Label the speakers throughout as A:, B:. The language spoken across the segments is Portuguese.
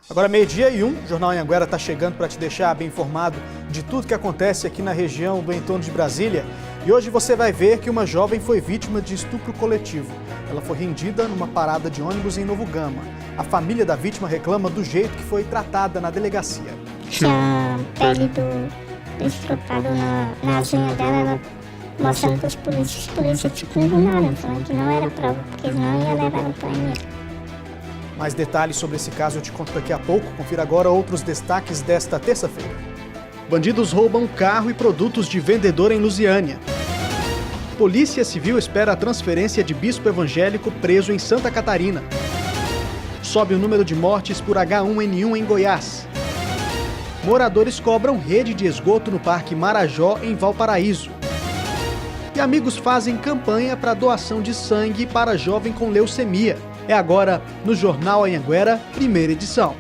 A: Agora 12:01, o Jornal Anhanguera está chegando para te deixar bem informado de tudo que acontece aqui na região do entorno de Brasília. E hoje você vai ver que uma jovem foi vítima de estupro coletivo. Ela foi rendida numa parada de ônibus em Novo Gama. A família da vítima reclama do jeito que foi tratada na delegacia.
B: Tinha a pele do estrupado na asinha dela, ela mostrando para os polícias tipo, ignoram, falando que não era prova, porque senão ia levar ela para mesmo.
A: Mais detalhes sobre esse caso eu te conto daqui a pouco. Confira agora outros destaques desta terça-feira. Bandidos roubam carro e produtos de vendedor em Lusiânia. Polícia Civil espera a transferência de bispo evangélico preso em Santa Catarina. Sobe o número de mortes por H1N1 em Goiás. Moradores cobram rede de esgoto no Parque Marajó, em Valparaíso. E amigos fazem campanha para doação de sangue para jovem com leucemia. É agora no Jornal Anhanguera, primeira edição.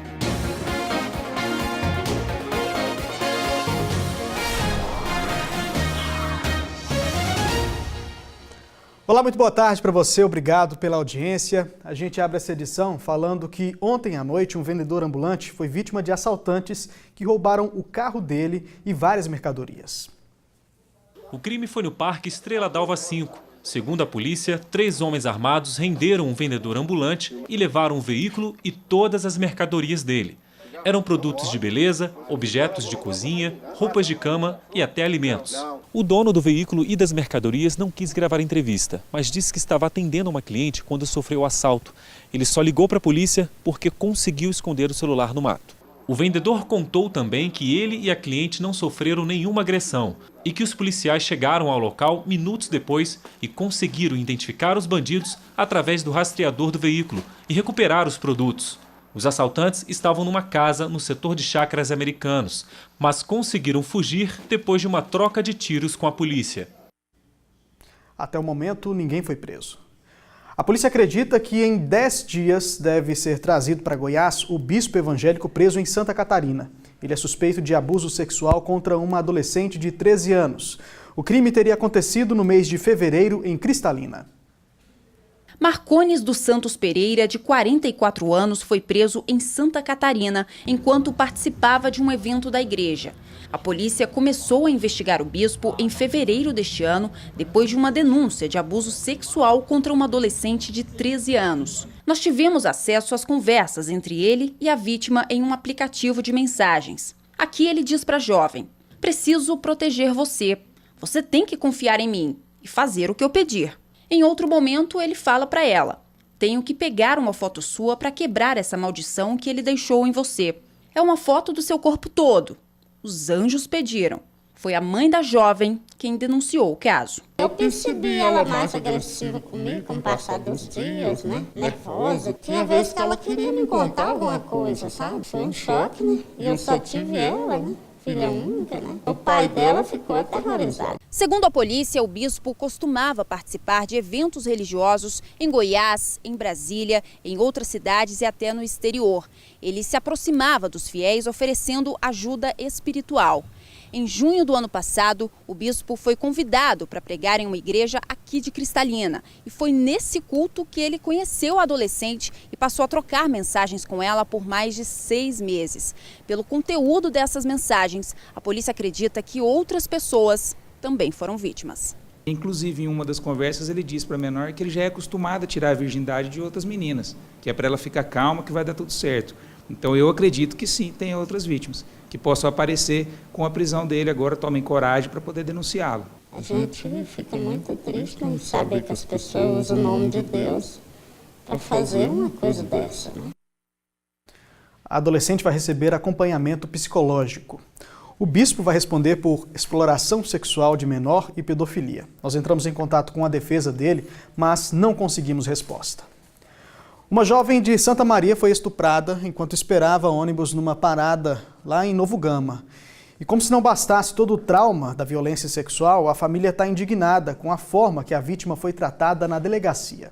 A: Olá, muito boa tarde para você, obrigado pela audiência. A gente abre essa edição falando que ontem à noite um vendedor ambulante foi vítima de assaltantes que roubaram o carro dele e várias mercadorias.
C: O crime foi no Parque Estrela d'Alva 5. Segundo a polícia, 3 homens armados renderam um vendedor ambulante e levaram o veículo e todas as mercadorias dele. Eram produtos de beleza, objetos de cozinha, roupas de cama e até alimentos. O dono do veículo e das mercadorias não quis gravar a entrevista, mas disse que estava atendendo uma cliente quando sofreu o assalto. Ele só ligou para a polícia porque conseguiu esconder o celular no mato. O vendedor contou também que ele e a cliente não sofreram nenhuma agressão e que os policiais chegaram ao local minutos depois e conseguiram identificar os bandidos através do rastreador do veículo e recuperar os produtos. Os assaltantes estavam numa casa no setor de chácaras americanos, mas conseguiram fugir depois de uma troca de tiros com a polícia.
A: Até o momento, ninguém foi preso. A polícia acredita que em 10 dias deve ser trazido para Goiás o bispo evangélico preso em Santa Catarina. Ele é suspeito de abuso sexual contra uma adolescente de 13 anos. O crime teria acontecido no mês de fevereiro em Cristalina.
D: Marcones dos Santos Pereira, de 44 anos, foi preso em Santa Catarina enquanto participava de um evento da igreja. A polícia começou a investigar o bispo em fevereiro deste ano, depois de uma denúncia de abuso sexual contra uma adolescente de 13 anos. Nós tivemos acesso às conversas entre ele e a vítima em um aplicativo de mensagens. Aqui ele diz para a jovem: "Preciso proteger você. Você tem que confiar em mim e fazer o que eu pedir." Em outro momento, ele fala para ela: "Tenho que pegar uma foto sua para quebrar essa maldição que ele deixou em você. É uma foto do seu corpo todo. Os anjos pediram." Foi a mãe da jovem quem denunciou o caso.
B: Eu percebi ela mais agressiva comigo com o passar dos dias, né? Nervosa. Tinha vezes que ela queria me contar alguma coisa, sabe? Foi um choque, né? E eu só tive ela, né? Filha única, né? O pai dela ficou aterrorizado.
D: Segundo a polícia, o bispo costumava participar de eventos religiosos em Goiás, em Brasília, em outras cidades e até no exterior. Ele se aproximava dos fiéis oferecendo ajuda espiritual. Em junho do ano passado, o bispo foi convidado para pregar em uma igreja aqui de Cristalina. E foi nesse culto que ele conheceu a adolescente e passou a trocar mensagens com ela por mais de 6 meses. Pelo conteúdo dessas mensagens, a polícia acredita que outras pessoas também foram vítimas.
E: Inclusive, em uma das conversas, ele disse para a menor que ele já é acostumado a tirar a virgindade de outras meninas, que é para ela ficar calma, que vai dar tudo certo. Então, eu acredito que sim, tem outras vítimas que possam aparecer com a prisão dele. Agora tomem coragem para poder denunciá-lo.
B: A gente fica muito triste em saber que as pessoas usam o nome de Deus para fazer uma coisa dessa, né?
A: A adolescente vai receber acompanhamento psicológico. O bispo vai responder por exploração sexual de menor e pedofilia. Nós entramos em contato com a defesa dele, mas não conseguimos resposta. Uma jovem de Santa Maria foi estuprada enquanto esperava ônibus numa parada lá em Novo Gama. E como se não bastasse todo o trauma da violência sexual, a família está indignada com a forma que a vítima foi tratada na delegacia.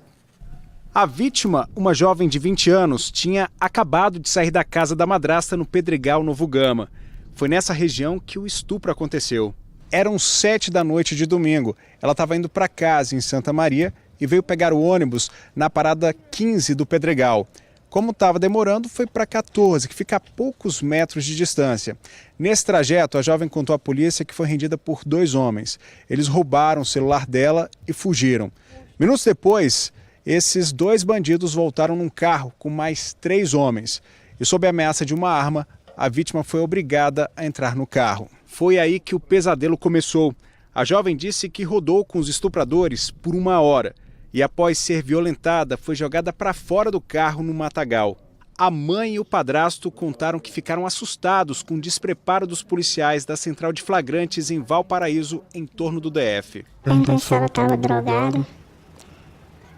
A: A vítima, uma jovem de 20 anos, tinha acabado de sair da casa da madrasta no Pedregal, Novo Gama. Foi nessa região que o estupro aconteceu. Eram 7 da noite de domingo. Ela estava indo para casa em Santa Maria e veio pegar o ônibus na parada 15 do Pedregal.
F: Como estava demorando, foi para 14, que fica a poucos metros de distância. Nesse trajeto, a jovem contou à polícia que foi rendida por 2 homens. Eles roubaram o celular dela e fugiram. Minutos depois, esses 2 bandidos voltaram num carro com mais 3 homens. E sob a ameaça de uma arma, a vítima foi obrigada a entrar no carro. Foi aí que o pesadelo começou. A jovem disse que rodou com os estupradores por 1 hora e, após ser violentada, foi jogada para fora do carro no matagal. A mãe e o padrasto contaram que ficaram assustados com o despreparo dos policiais da Central de Flagrantes em Valparaíso, em torno do DF.
B: Perguntei se ela estava drogada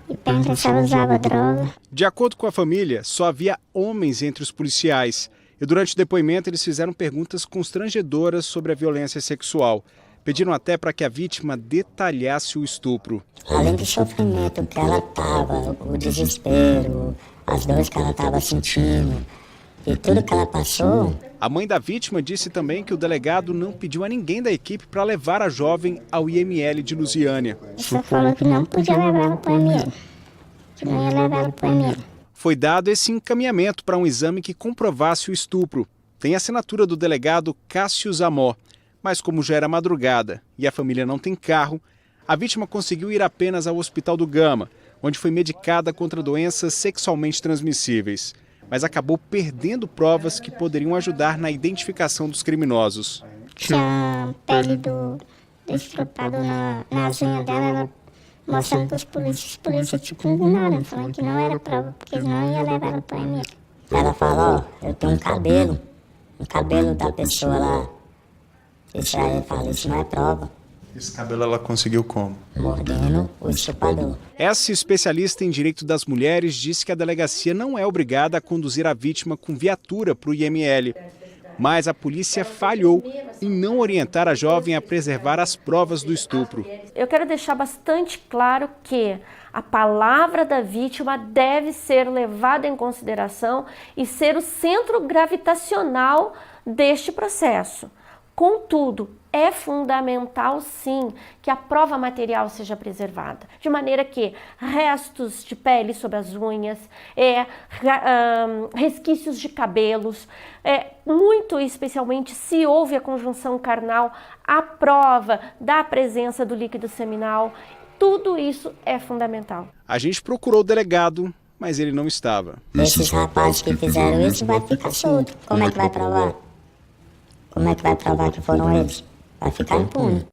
B: e perguntei se ela usava droga.
F: De acordo com a família, só havia homens entre os policiais. E durante o depoimento eles fizeram perguntas constrangedoras sobre a violência sexual. Pediram até para que a vítima detalhasse o estupro.
B: Além do sofrimento que ela estava, o desespero, as dores que ela estava sentindo e tudo que ela passou.
F: A mãe da vítima disse também que o delegado não pediu a ninguém da equipe para levar a jovem ao IML de Lusiânia.
B: Só falou que não podia levar ela para o IML, que não ia levar ela para o IML.
F: Foi dado esse encaminhamento para um exame que comprovasse o estupro. Tem a assinatura do delegado Cássio Zamó. Mas como já era madrugada e a família não tem carro, a vítima conseguiu ir apenas ao Hospital do Gama, onde foi medicada contra doenças sexualmente transmissíveis. Mas acabou perdendo provas que poderiam ajudar na identificação dos criminosos.
B: Tinha a pele do estrupado nas unhas dela, ela mostrando para os polícias tipo ignorando, falando que não era prova, porque não ia levar ela para o IML. Ela falou, eu tenho um cabelo da pessoa lá. Isso aí, fala, isso não é prova.
F: Esse cabelo ela conseguiu como?
B: Mordendo o estrupador.
F: Essa especialista em direito das mulheres disse que a delegacia não é obrigada a conduzir a vítima com viatura para o IML. Mas a polícia falhou em não orientar a jovem a preservar as provas do estupro.
G: Eu quero deixar bastante claro que a palavra da vítima deve ser levada em consideração e ser o centro gravitacional deste processo. Contudo, é fundamental, sim, que a prova material seja preservada, de maneira que restos de pele sobre as unhas, resquícios de cabelos, muito especialmente se houve a conjunção carnal, a prova da presença do líquido seminal, tudo isso é fundamental.
F: A gente procurou o delegado, mas ele não estava.
B: Esses rapazes que fizeram isso vai ficar solto. Como é que vai provar? Como é que vai provar que foram eles? Vai ficar impune.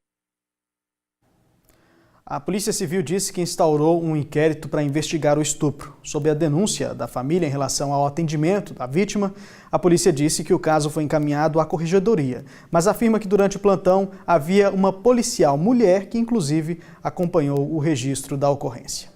A: A Polícia Civil disse que instaurou um inquérito para investigar o estupro. Sob a denúncia da família em relação ao atendimento da vítima, a polícia disse que o caso foi encaminhado à corregedoria, mas afirma que durante o plantão havia uma policial mulher que, inclusive, acompanhou o registro da ocorrência.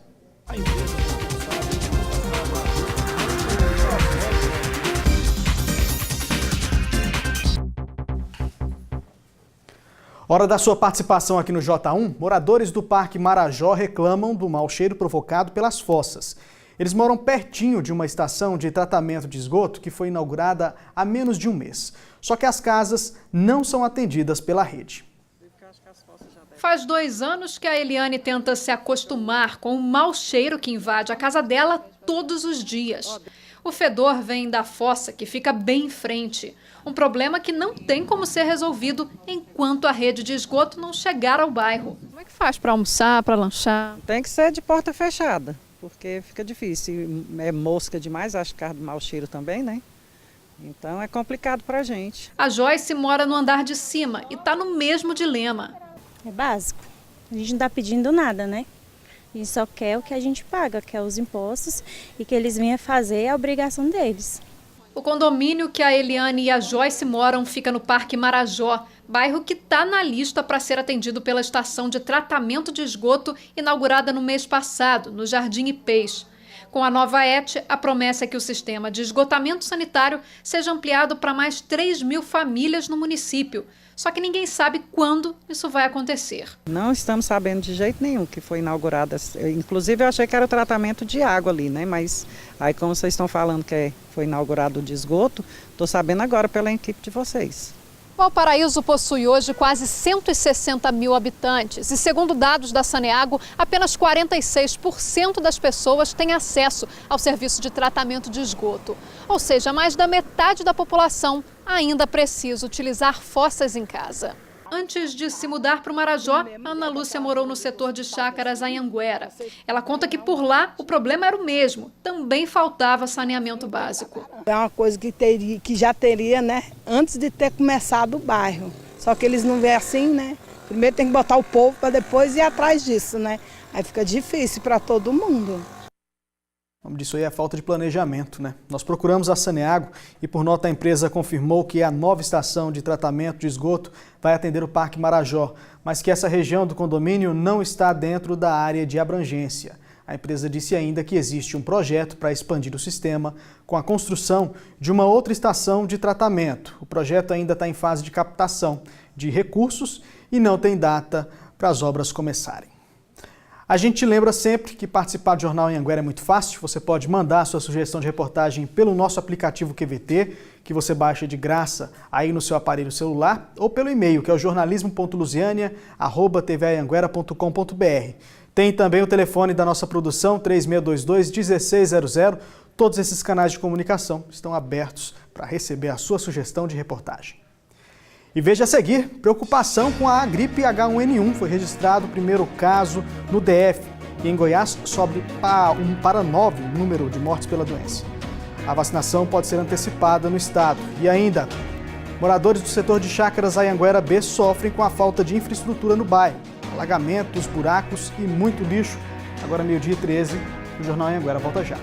A: Hora da sua participação aqui no J1. Moradores do Parque Marajó reclamam do mau cheiro provocado pelas fossas. Eles moram pertinho de uma estação de tratamento de esgoto que foi inaugurada há menos de um mês. Só que as casas não são atendidas pela rede.
H: Faz 2 anos que a Eliane tenta se acostumar com o mau cheiro que invade a casa dela todos os dias. O fedor vem da fossa, que fica bem em frente. Um problema que não tem como ser resolvido enquanto a rede de esgoto não chegar ao bairro. Como é que faz para almoçar, para lanchar?
I: Tem que ser de porta fechada, porque fica difícil. É mosca demais, acho que é do mau cheiro também, né? Então é complicado para a gente.
H: A Joyce mora no andar de cima e está no mesmo dilema.
J: É básico. A gente não está pedindo nada, né? A gente só quer o que a gente paga, quer os impostos e que eles venham fazer a obrigação deles.
H: O condomínio que a Eliane e a Joyce moram fica no Parque Marajó, bairro que está na lista para ser atendido pela estação de tratamento de esgoto inaugurada no mês passado, no Jardim Ipês. Com a nova ET, a promessa é que o sistema de esgotamento sanitário seja ampliado para mais 3.000 famílias no município. Só que ninguém sabe quando isso vai acontecer.
I: Não estamos sabendo de jeito nenhum que foi inaugurada. Inclusive eu achei que era o tratamento de água ali, né? Mas aí como vocês estão falando que foi inaugurado de esgoto, estou sabendo agora pela equipe de vocês.
H: Valparaíso possui hoje quase 160 mil habitantes e, segundo dados da Saneago, apenas 46% das pessoas têm acesso ao serviço de tratamento de esgoto. Ou seja, mais da metade da população ainda precisa utilizar fossas em casa. Antes de se mudar para o Marajó, Ana Lúcia morou no setor de Chácaras Anhanguera. Ela conta que por lá o problema era o mesmo, também faltava saneamento básico.
K: É uma coisa que já teria, né, antes de ter começado o bairro. Só que eles não veem assim, né? Primeiro tem que botar o povo para depois ir atrás disso, né? Aí fica difícil para todo mundo.
A: O nome disso aí é falta de planejamento, né? Nós procuramos a Saneago e, por nota, a empresa confirmou que a nova estação de tratamento de esgoto vai atender o Parque Marajó, mas que essa região do condomínio não está dentro da área de abrangência. A empresa disse ainda que existe um projeto para expandir o sistema com a construção de uma outra estação de tratamento. O projeto ainda está em fase de captação de recursos e não tem data para as obras começarem. A gente lembra sempre que participar do Jornal Anhanguera é muito fácil. Você pode mandar a sua sugestão de reportagem pelo nosso aplicativo QVT, que você baixa de graça aí no seu aparelho celular, ou pelo e-mail, que é o jornalismo.lusiania@tvanhanguera.com.br. Tem também o telefone da nossa produção, 3622-1600. Todos esses canais de comunicação estão abertos para receber a sua sugestão de reportagem. E veja a seguir, preocupação com a gripe H1N1. Foi registrado o primeiro caso no DF. E em Goiás sobe para 9 o número de mortes pela doença. A vacinação pode ser antecipada no estado. E ainda, moradores do setor de Chácaras Anhanguera B sofrem com a falta de infraestrutura no bairro. Alagamentos, buracos e muito lixo. Agora, 12h13, o Jornal Anhanguera volta já.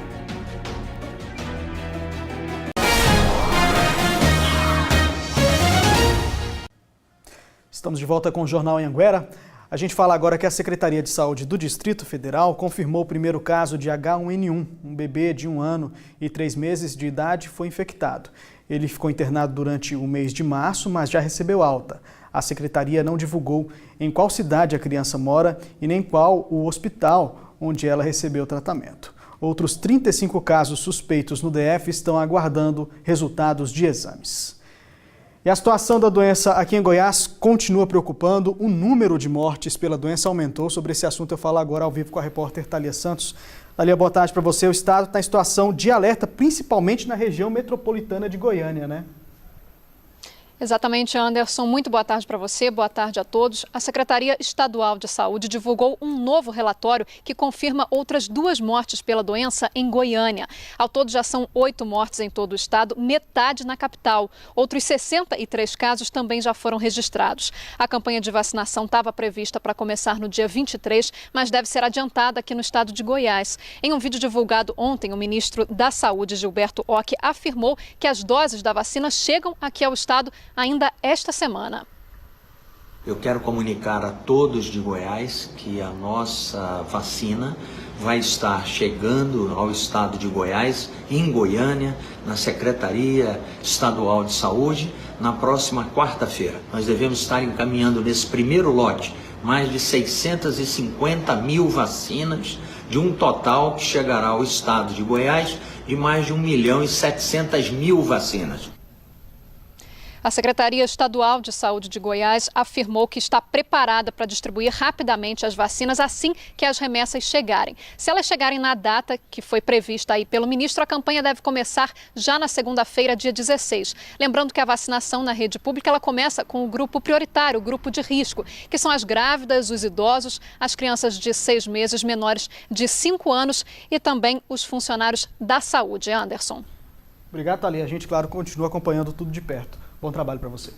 A: Estamos de volta com o Jornal Anhanguera. A gente fala agora que a Secretaria de Saúde do Distrito Federal confirmou o primeiro caso de H1N1. Um bebê de 1 ano e 3 meses de idade foi infectado. Ele ficou internado durante o mês de março, mas já recebeu alta. A Secretaria não divulgou em qual cidade a criança mora e nem qual o hospital onde ela recebeu tratamento. Outros 35 casos suspeitos no DF estão aguardando resultados de exames. E a situação da doença aqui em Goiás continua preocupando. O número de mortes pela doença aumentou. Sobre esse assunto eu falo agora ao vivo com a repórter Thalia Santos. Thalia, boa tarde para você. O estado está em situação de alerta, principalmente na região metropolitana de Goiânia, né?
H: Exatamente, Anderson. Muito boa tarde para você, boa tarde a todos. A Secretaria Estadual de Saúde divulgou um novo relatório que confirma outras 2 mortes pela doença em Goiânia. Ao todo já são 8 mortes em todo o estado, metade na capital. Outros 63 casos também já foram registrados. A campanha de vacinação estava prevista para começar no dia 23, mas deve ser adiantada aqui no estado de Goiás. Em um vídeo divulgado ontem, o ministro da Saúde, Gilberto Ock, afirmou que as doses da vacina chegam aqui ao estado ainda esta semana.
L: Eu quero comunicar a todos de Goiás que a nossa vacina vai estar chegando ao estado de Goiás, em Goiânia, na Secretaria Estadual de Saúde, na próxima quarta-feira. Nós devemos estar encaminhando nesse primeiro lote mais de 650 mil vacinas, de um total que chegará ao estado de Goiás de mais de 1.700.000 vacinas.
H: A Secretaria Estadual de Saúde de Goiás afirmou que está preparada para distribuir rapidamente as vacinas assim que as remessas chegarem. Se elas chegarem na data que foi prevista aí pelo ministro, a campanha deve começar já na segunda-feira, dia 16. Lembrando que a vacinação na rede pública ela começa com o grupo prioritário, o grupo de risco, que são as grávidas, os idosos, as crianças de 6 meses, menores de 5 anos e também os funcionários da saúde. Anderson.
A: Obrigado, Thalia. A gente, claro, continua acompanhando tudo de perto. Bom trabalho para você.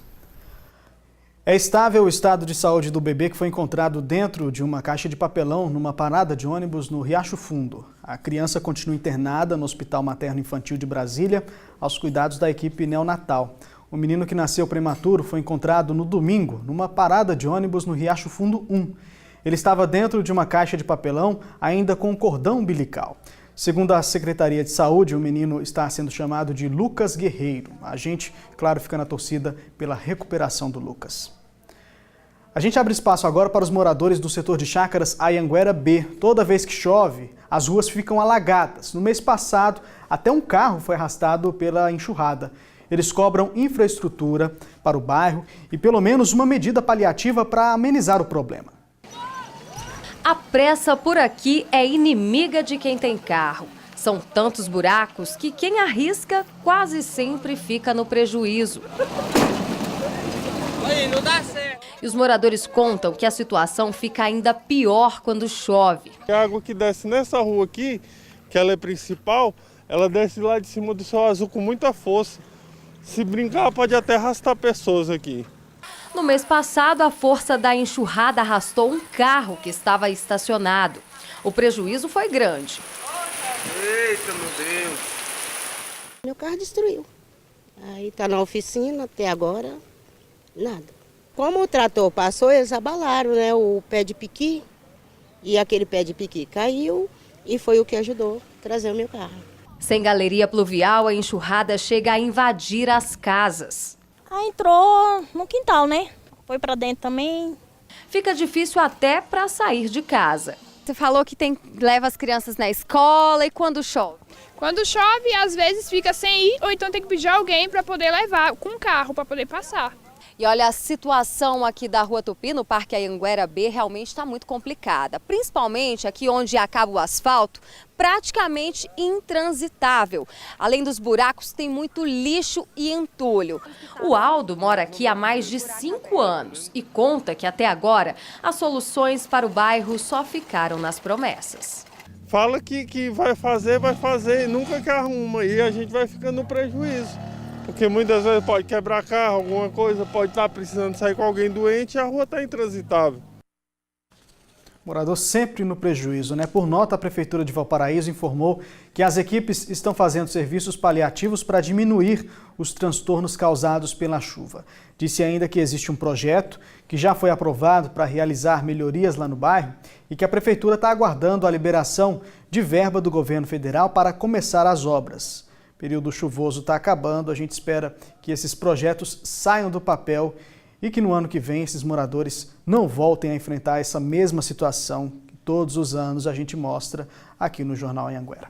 A: É estável o estado de saúde do bebê que foi encontrado dentro de uma caixa de papelão numa parada de ônibus no Riacho Fundo. A criança continua internada no Hospital Materno Infantil de Brasília, aos cuidados da equipe neonatal. O menino que nasceu prematuro foi encontrado no domingo, numa parada de ônibus no Riacho Fundo 1. Ele estava dentro de uma caixa de papelão, ainda com cordão umbilical. Segundo a Secretaria de Saúde, o menino está sendo chamado de Lucas Guerreiro. A gente, claro, fica na torcida pela recuperação do Lucas. A gente abre espaço agora para os moradores do setor de Chácaras Anhanguera B. Toda vez que chove, as ruas ficam alagadas. No mês passado, até um carro foi arrastado pela enxurrada. Eles cobram infraestrutura para o bairro e pelo menos uma medida paliativa para amenizar o problema.
M: A pressa por aqui é inimiga de quem tem carro. São tantos buracos que quem arrisca quase sempre fica no prejuízo.
N: Não dá certo.
M: E os moradores contam que a situação fica ainda pior quando chove.
O: A água que desce nessa rua aqui, que ela é principal, ela desce lá de cima do Céu Azul com muita força. Se brincar, pode até arrastar pessoas aqui.
M: No mês passado, a força da enxurrada arrastou um carro que estava estacionado. O prejuízo foi grande.
N: Eita, meu Deus!
B: Meu carro destruiu. Aí tá na oficina até agora, nada. Como o trator passou, eles abalaram, né? O pé de piqui, e aquele pé de piqui caiu e foi o que ajudou a trazer o meu carro.
M: Sem galeria pluvial, a enxurrada chega a invadir as casas.
J: Entrou no quintal, né? Foi pra dentro também.
M: Fica difícil até para sair de casa.
P: Você falou que leva as crianças na escola e quando chove?
Q: Quando chove, às vezes fica sem ir, ou então tem que pedir alguém para poder levar com um carro, para poder passar.
M: E olha, a situação aqui da Rua Tupi, no Parque Anhanguera B, realmente está muito complicada. Principalmente aqui onde acaba o asfalto, praticamente intransitável. Além dos buracos, tem muito lixo e entulho. O Aldo mora aqui há mais de 5 anos e conta que até agora as soluções para o bairro só ficaram nas promessas.
O: Fala que vai fazer e nunca que arruma. E a gente vai ficando no prejuízo. Porque muitas vezes pode quebrar carro, alguma coisa, pode estar precisando sair com alguém doente e a rua está intransitável.
A: Morador sempre no prejuízo, né? Por nota, a Prefeitura de Valparaíso informou que as equipes estão fazendo serviços paliativos para diminuir os transtornos causados pela chuva. Disse ainda que existe um projeto que já foi aprovado para realizar melhorias lá no bairro e que a Prefeitura está aguardando a liberação de verba do governo federal para começar as obras. O período chuvoso está acabando, a gente espera que esses projetos saiam do papel e que no ano que vem esses moradores não voltem a enfrentar essa mesma situação que todos os anos a gente mostra aqui no Jornal Anhanguera.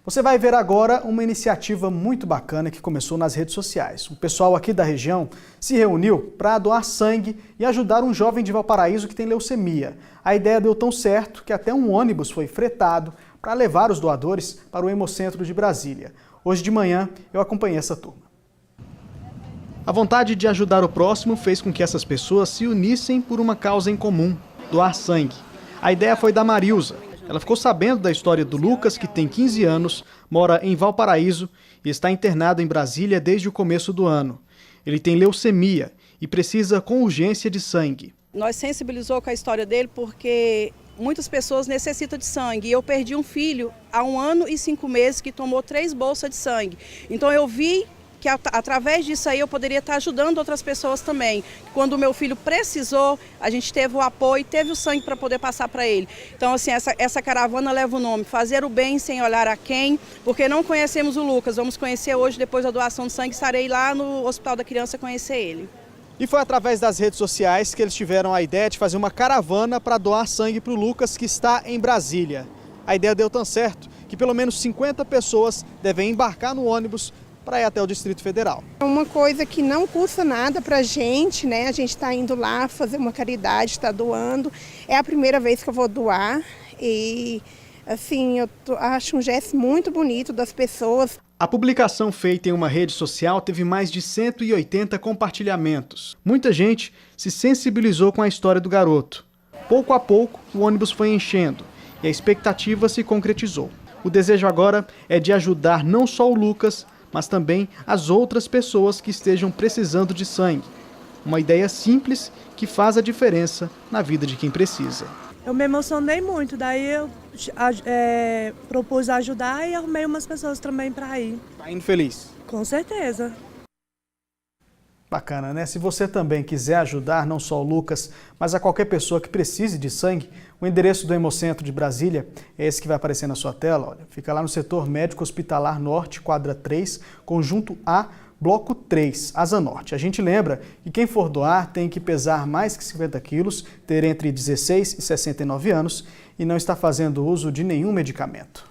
A: Você vai ver agora uma iniciativa muito bacana que começou nas redes sociais. O pessoal aqui da região se reuniu para doar sangue e ajudar um jovem de Valparaíso que tem leucemia. A ideia deu tão certo que até um ônibus foi fretado para levar os doadores para o Hemocentro de Brasília. Hoje de manhã eu acompanhei essa turma. A vontade de ajudar o próximo fez com que essas pessoas se unissem por uma causa em comum, doar sangue. A ideia foi da Marilza. Ela ficou sabendo da história do Lucas, que tem 15 anos, mora em Valparaíso e está internado em Brasília desde o começo do ano. Ele tem leucemia e precisa com urgência de sangue.
K: Nós sensibilizou com a história dele porque muitas pessoas necessitam de sangue. Eu perdi um filho há 1 ano e 5 meses que tomou 3 bolsas de sangue. Então eu vi que através disso aí eu poderia estar ajudando outras pessoas também. Quando o meu filho precisou, a gente teve o apoio, teve o sangue para poder passar para ele. Então assim, essa caravana leva o nome, fazer o bem sem olhar a quem, porque não conhecemos o Lucas, vamos conhecer hoje, depois da doação de sangue, estarei lá no Hospital da Criança conhecer ele.
A: E foi através das redes sociais que eles tiveram a ideia de fazer uma caravana para doar sangue para o Lucas, que está em Brasília. A ideia deu tão certo que pelo menos 50 pessoas devem embarcar no ônibus para ir até o Distrito Federal.
R: É uma coisa que não custa nada para a gente, né? A gente está indo lá fazer uma caridade, está doando. É a primeira vez que eu vou doar e, assim, acho um gesto muito bonito das pessoas.
A: A publicação feita em uma rede social teve mais de 180 compartilhamentos. Muita gente se sensibilizou com a história do garoto. Pouco a pouco, o ônibus foi enchendo e a expectativa se concretizou. O desejo agora é de ajudar não só o Lucas, mas também as outras pessoas que estejam precisando de sangue. Uma ideia simples que faz a diferença na vida de quem precisa.
S: Eu me emocionei muito, daí eu propus ajudar e arrumei umas pessoas também para ir.
A: Tá indo feliz?
S: Com certeza.
A: Bacana, né? Se você também quiser ajudar não só o Lucas, mas a qualquer pessoa que precise de sangue, o endereço do Hemocentro de Brasília é esse que vai aparecer na sua tela. Olha, fica lá no setor médico hospitalar norte, quadra 3, conjunto A, bloco 3, asa norte. A gente lembra que quem for doar tem que pesar mais que 50 quilos, ter entre 16 e 69 anos e não estar fazendo uso de nenhum medicamento.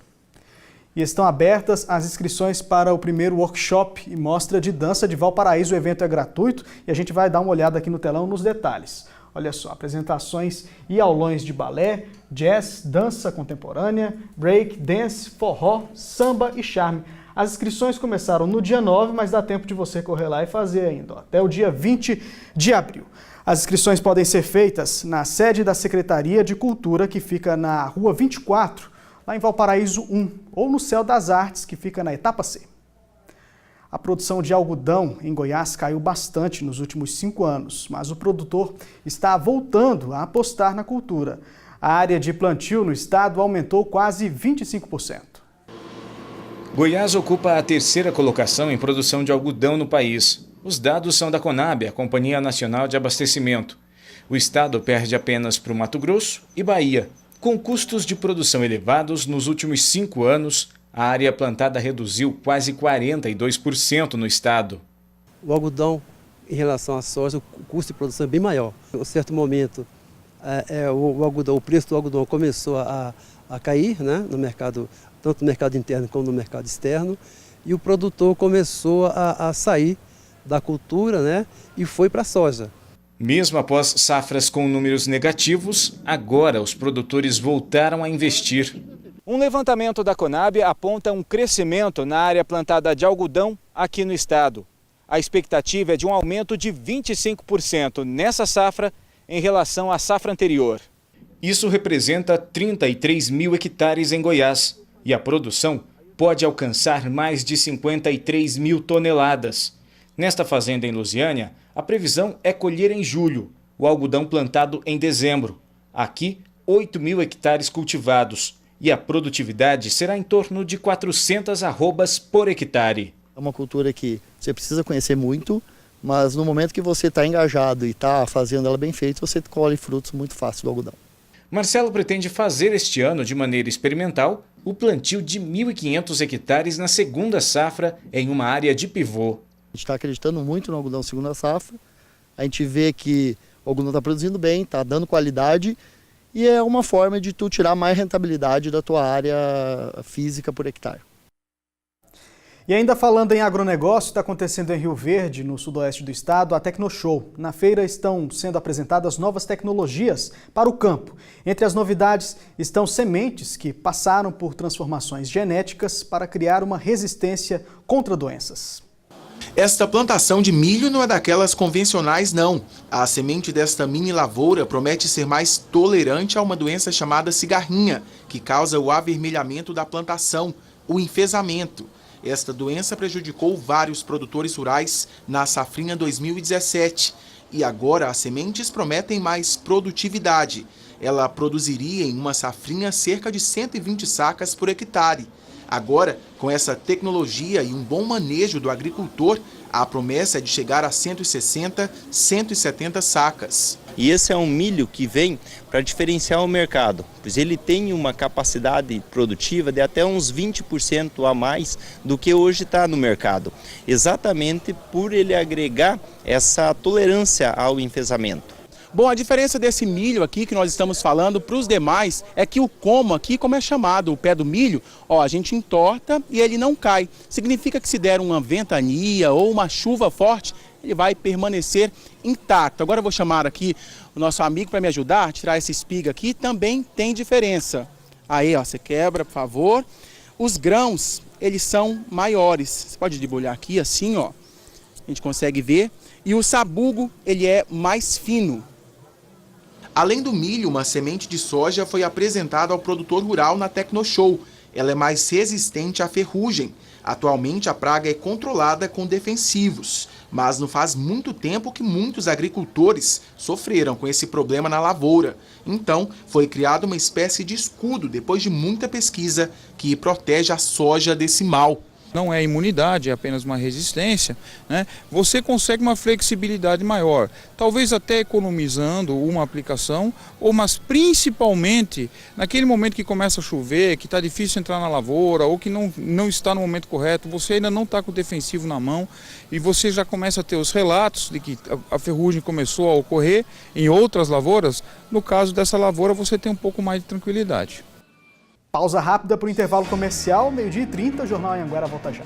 A: E estão abertas as inscrições para o primeiro workshop e mostra de dança de Valparaíso. O evento é gratuito e a gente vai dar uma olhada aqui no telão nos detalhes. Olha só, apresentações e aulões de balé, jazz, dança contemporânea, break, dance, forró, samba e charme. As inscrições começaram no dia 9, mas dá tempo de você correr lá e fazer ainda, até o dia 20 de abril. As inscrições podem ser feitas na sede da Secretaria de Cultura, que fica na Rua 24, lá em Valparaíso 1, ou no Céu das Artes, que fica na etapa C. A produção de algodão em Goiás caiu bastante nos últimos 5 anos, mas o produtor está voltando a apostar na cultura. A área de plantio no estado aumentou quase 25%.
T: Goiás ocupa a 3ª colocação em produção de algodão no país. Os dados são da Conab, a Companhia Nacional de Abastecimento. O estado perde apenas para o Mato Grosso e Bahia. Com custos de produção elevados, nos últimos 5 anos, a área plantada reduziu quase 42% no estado.
U: O algodão, em relação à soja, o custo de produção é bem maior. Em um certo momento, o preço do algodão começou a cair, né, no mercado, tanto no mercado interno como no mercado externo, e o produtor começou a sair da cultura, né, e foi para a soja.
T: Mesmo após safras com números negativos, agora os produtores voltaram a investir. Um levantamento da Conab aponta um crescimento na área plantada de algodão aqui no estado. A expectativa é de um aumento de 25% nessa safra em relação à safra anterior. Isso representa 33 mil hectares em Goiás e a produção pode alcançar mais de 53 mil toneladas. Nesta fazenda em Lusiânia, a previsão é colher em julho o algodão plantado em dezembro. Aqui, 8 mil hectares cultivados e a produtividade será em torno de 400 arrobas por hectare.
V: É uma cultura que você precisa conhecer muito, mas no momento que você está engajado e está fazendo ela bem feita, você colhe frutos muito fácil do algodão.
T: Marcelo pretende fazer este ano, de maneira experimental, o plantio de 1.500 hectares na segunda safra em uma área de pivô.
V: A gente está acreditando muito no algodão segunda safra, a gente vê que o algodão está produzindo bem, está dando qualidade e é uma forma de tu tirar mais rentabilidade da tua área física por hectare.
A: E ainda falando em agronegócio, está acontecendo em Rio Verde, no sudoeste do estado, a Tecnoshow. Na feira estão sendo apresentadas novas tecnologias para o campo. Entre as novidades estão sementes que passaram por transformações genéticas para criar uma resistência contra doenças.
W: Esta plantação de milho não é daquelas convencionais, não. A semente desta mini lavoura promete ser mais tolerante a uma doença chamada cigarrinha, que causa o avermelhamento da plantação, o enfesamento. Esta doença prejudicou vários produtores rurais na safrinha 2017 e agora as sementes prometem mais produtividade. Ela produziria em uma safrinha cerca de 120 sacas por hectare. Agora, com essa tecnologia e um bom manejo do agricultor, a promessa é de chegar a 160, 170 sacas.
X: E esse é um milho que vem para diferenciar o mercado, pois ele tem uma capacidade produtiva de até uns 20% a mais do que hoje está no mercado, exatamente por ele agregar essa tolerância ao enfesamento.
W: Bom, a diferença desse milho aqui que nós estamos falando para os demais é que o como aqui, como é chamado, o pé do milho, ó, a gente entorta e ele não cai. Significa que se der uma ventania ou uma chuva forte, ele vai permanecer intacto. Agora eu vou chamar aqui o nosso amigo para me ajudar a tirar essa espiga aqui. Também tem diferença. Aí, ó, você quebra, por favor. Os grãos, eles são maiores. Você pode debulhar aqui assim, ó. A gente consegue ver. E o sabugo, ele é mais fino. Além do milho, uma semente de soja foi apresentada ao produtor rural na Tecnoshow. Ela é mais resistente à ferrugem. Atualmente a praga é controlada com defensivos, mas não faz muito tempo que muitos agricultores sofreram com esse problema na lavoura. Então, foi criada uma espécie de escudo, depois de muita pesquisa, que protege a soja desse mal.
E: Não é imunidade, é apenas uma resistência, né? Você consegue uma flexibilidade maior, talvez até economizando uma aplicação, mas principalmente naquele momento que começa a chover, que está difícil entrar na lavoura ou que não está no momento correto, você ainda não está com o defensivo na mão e você já começa a ter os relatos de que a ferrugem começou a ocorrer em outras lavouras. No caso dessa lavoura você tem um pouco mais de tranquilidade.
A: Pausa rápida para o intervalo comercial, 12h30, o Jornal Anhanguera volta já.